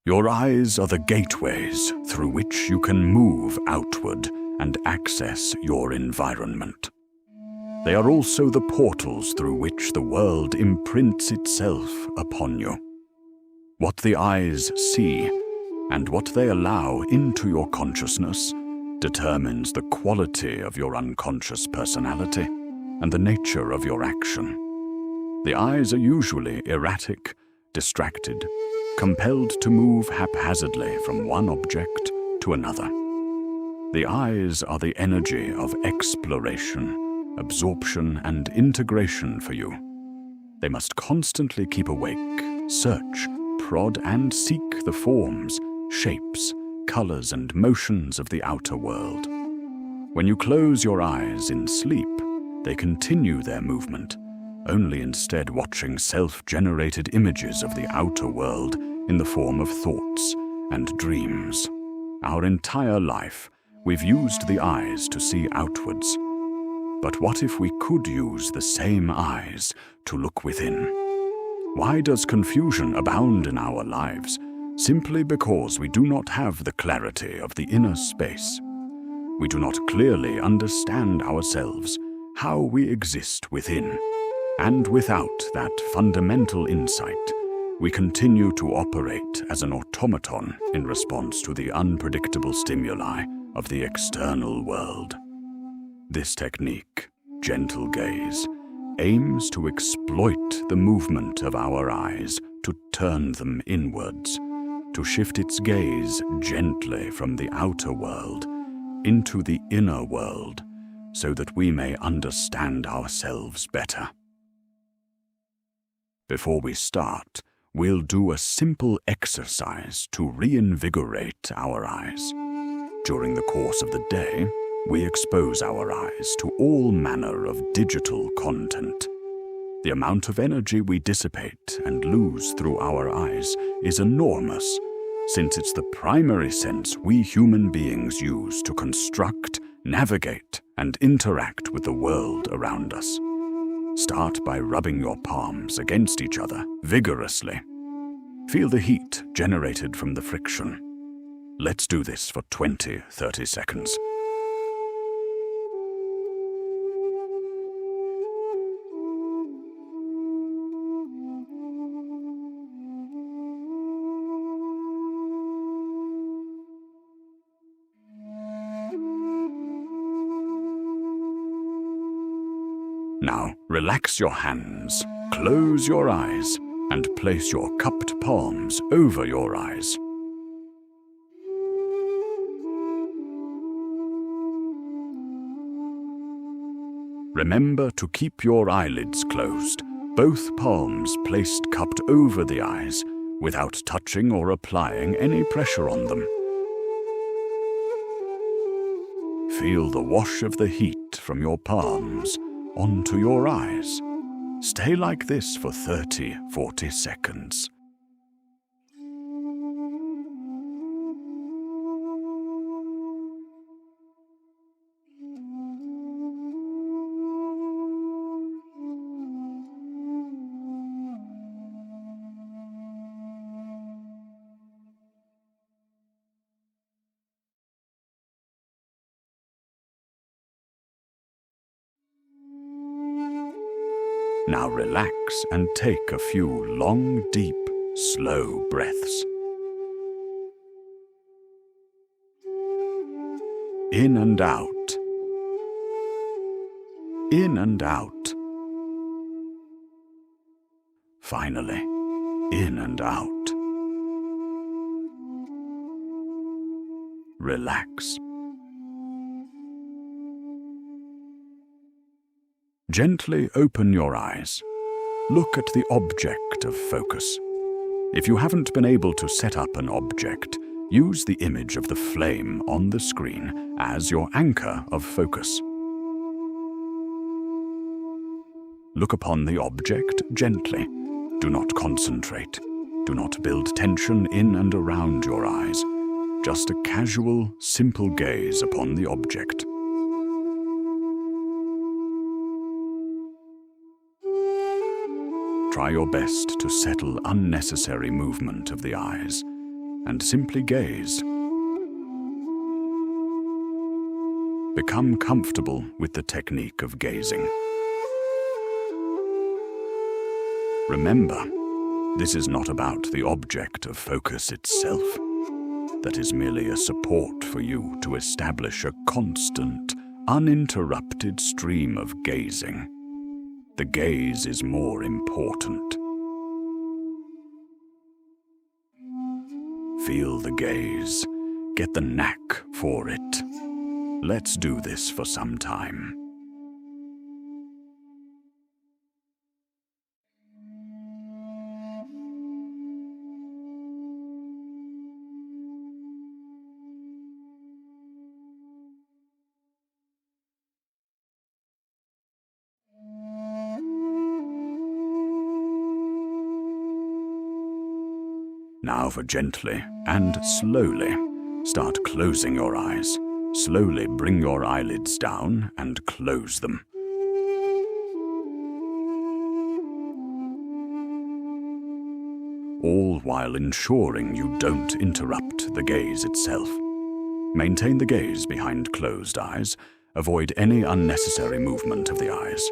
Your eyes are the gateways through which you can move outward and access your environment. They are also the portals through which the world imprints itself upon you. What the eyes see and what they allow into your consciousness determines the quality of your unconscious personality and the nature of your action. The eyes are usually erratic, distracted, compelled to move haphazardly from one object to another. The eyes are the energy of exploration, absorption, and integration for you. They must constantly keep awake, search, prod, and seek the forms, shapes, colors, and motions of the outer world. When you close your eyes in sleep, they continue their movement, only instead watching self-generated images of the outer world in the form of thoughts and dreams. Our entire life, we've used the eyes to see outwards. But what if we could use the same eyes to look within? Why does confusion abound in our lives? Simply because we do not have the clarity of the inner space. We do not clearly understand ourselves, how we exist within. And without that fundamental insight, we continue to operate as an automaton in response to the unpredictable stimuli of the external world. This technique, gentle gaze, aims to exploit the movement of our eyes to turn them inwards, to shift its gaze gently from the outer world into the inner world, so that we may understand ourselves better. Before we start, we'll do a simple exercise to reinvigorate our eyes. During the course of the day, we expose our eyes to all manner of digital content. The amount of energy we dissipate and lose through our eyes is enormous, since it's the primary sense we human beings use to construct, navigate, and interact with the world around us. Start by rubbing your palms against each other vigorously. Feel the heat generated from the friction. Let's do this for 20-30 seconds. Now, relax your hands, close your eyes, and place your cupped palms over your eyes. Remember to keep your eyelids closed, both palms placed cupped over the eyes, without touching or applying any pressure on them. Feel the wash of the heat from your palms onto your eyes. Stay like this for 30-40 seconds. Now relax and take a few long, deep, slow breaths. In and out. In and out. Finally, in and out. Relax. Gently open your eyes. Look at the object of focus. If you haven't been able to set up an object, use the image of the flame on the screen as your anchor of focus. Look upon the object gently. Do not concentrate. Do not build tension in and around your eyes. Just a casual, simple gaze upon the object. Try your best to settle unnecessary movement of the eyes. and simply gaze. Become comfortable with the technique of gazing. Remember, this is not about the object of focus itself. That is merely a support for you to establish a constant, uninterrupted stream of gazing. The gaze is more important. Feel the gaze. Get the knack for it. Let's do this for some time. Now for gently and slowly, start closing your eyes. Slowly bring your eyelids down and close them. All while ensuring you don't interrupt the gaze itself. Maintain the gaze behind closed eyes. Avoid any unnecessary movement of the eyes.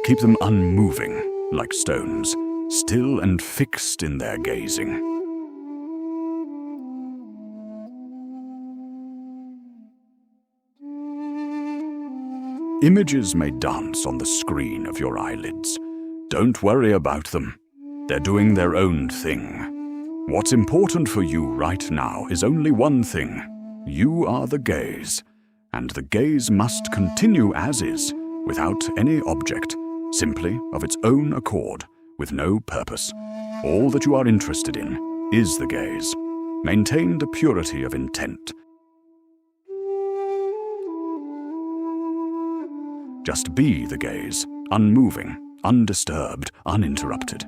Keep them unmoving, like stones, still and fixed in their gazing. Images may dance on the screen of your eyelids. Don't worry about them. They're doing their own thing. What's important for you right now is only one thing. You are the gaze, and the gaze must continue as is, without any object, simply of its own accord, with no purpose. All that you are interested in is the gaze. Maintain the purity of intent. Just be the gaze, unmoving, undisturbed, uninterrupted.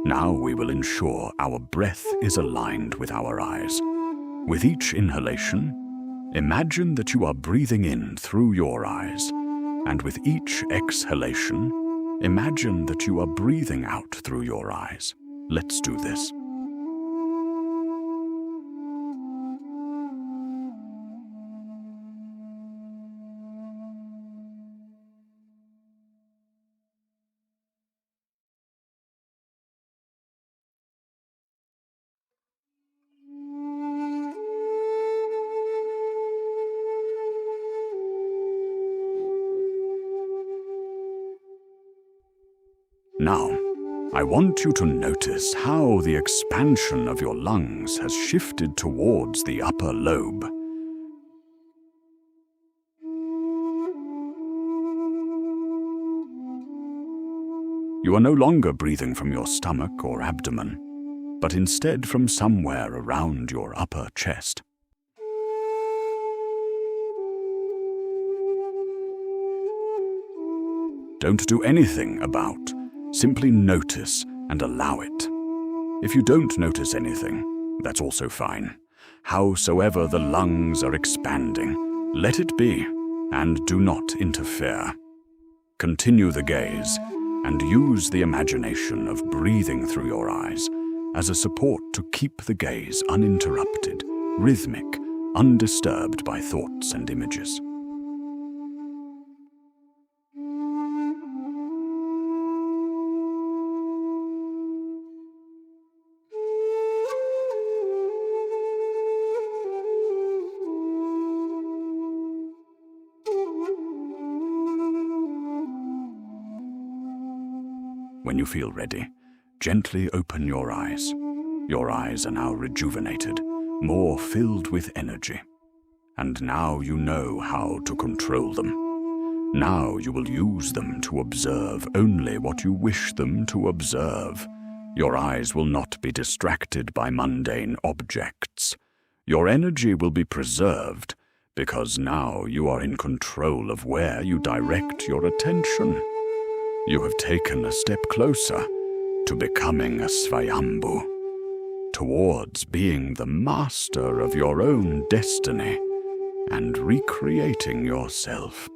Now we will ensure our breath is aligned with our eyes. With each inhalation, imagine that you are breathing in through your eyes, and with each exhalation, imagine that you are breathing out through your eyes. Let's do this. Now, I want you to notice how the expansion of your lungs has shifted towards the upper lobe. You are no longer breathing from your stomach or abdomen, but instead from somewhere around your upper chest. Don't do anything about. Simply notice and allow it. If you don't notice anything, that's also fine. Howsoever the lungs are expanding, let it be, and do not interfere. Continue the gaze, and use the imagination of breathing through your eyes as a support to keep the gaze uninterrupted, rhythmic, undisturbed by thoughts and images. When you feel ready, gently open your eyes. Your eyes are now rejuvenated, more filled with energy. And now you know how to control them. Now you will use them to observe only what you wish them to observe. Your eyes will not be distracted by mundane objects. Your energy will be preserved because now you are in control of where you direct your attention. You have taken a step closer to becoming a Svayambhu, towards being the master of your own destiny and recreating yourself.